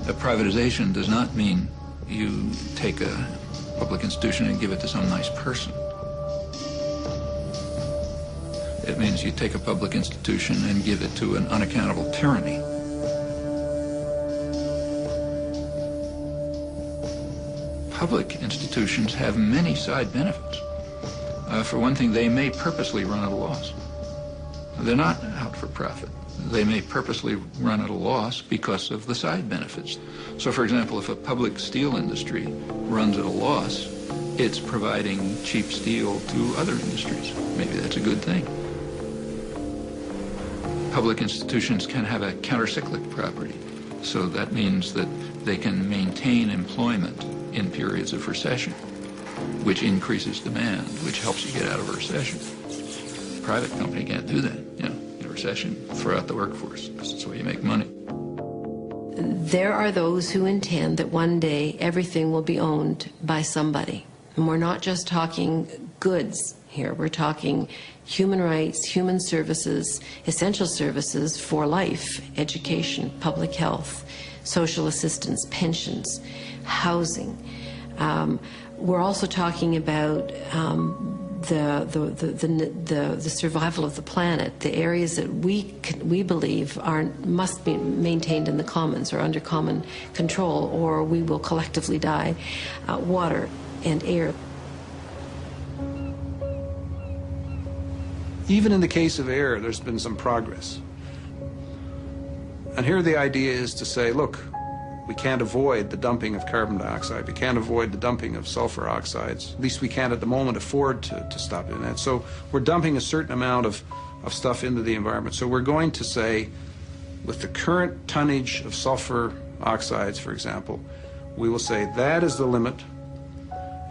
A privatization does not mean you take a public institution and give it to some nice person. It means you take a public institution and give it to an unaccountable tyranny. Public institutions have many side benefits. For one thing, they may purposely run at a loss. They're not out for profit. They may purposely run at a loss because of the side benefits. So, for example, if a public steel industry runs at a loss, it's providing cheap steel to other industries. Maybe that's a good thing. Public institutions can have a countercyclic property. So that means that they can maintain employment in periods of recession, which increases demand, which helps you get out of a recession. A private company can't do that. In a recession, throw out the workforce. That's the way you make money. There are those who intend that one day everything will be owned by somebody. And we're not just talking goods here. We're talking human rights, human services, essential services for life, education, public health, social assistance, pensions, housing. We're also talking about the survival of the planet, the areas that we believe must be maintained in the commons or under common control, or we will collectively die. Water and air. Even in the case of air, there's been some progress. And here the idea is to say, look, we can't avoid the dumping of carbon dioxide. We can't avoid the dumping of sulfur oxides. At least we can't at the moment afford to stop doing that. So we're dumping a certain amount of stuff into the environment. So we're going to say, with the current tonnage of sulfur oxides, for example, we will say that is the limit,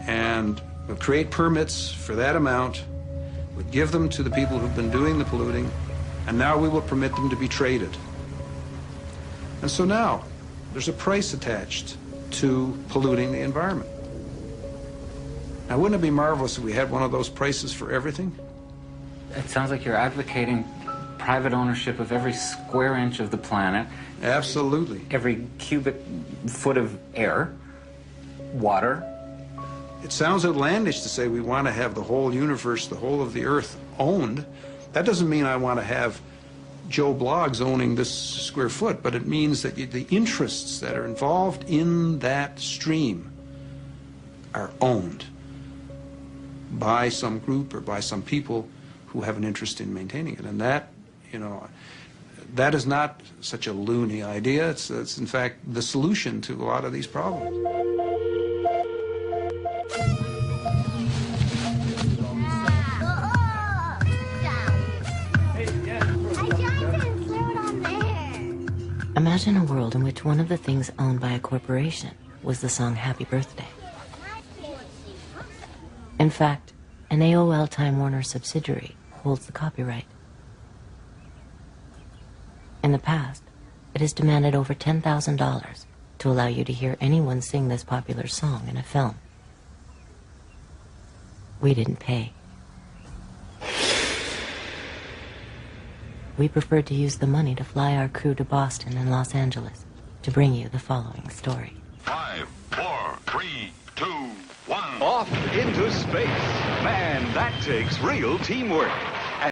and we'll create permits for that amount. We'll give them to the people who've been doing the polluting, and now we will permit them to be traded. And so now, there's a price attached to polluting the environment. Now, wouldn't it be marvelous if we had one of those prices for everything? It sounds like you're advocating private ownership of every square inch of the planet. Absolutely. Every cubic foot of air, water. It sounds outlandish to say we want to have the whole universe, the whole of the earth owned. That doesn't mean I want to have Joe Bloggs owning this square foot, but it means that the interests that are involved in that stream are owned by some group or by some people who have an interest in maintaining it. And that, that is not such a loony idea. It's in fact the solution to a lot of these problems. Imagine a world in which one of the things owned by a corporation was the song Happy Birthday. In fact, an AOL Time Warner subsidiary holds the copyright. In the past, it has demanded over $10,000 to allow you to hear anyone sing this popular song in a film. We didn't pay. We preferred to use the money to fly our crew to Boston and Los Angeles to bring you the following story. 5, 4, 3, 2, 1. Off into space. Man, that takes real teamwork.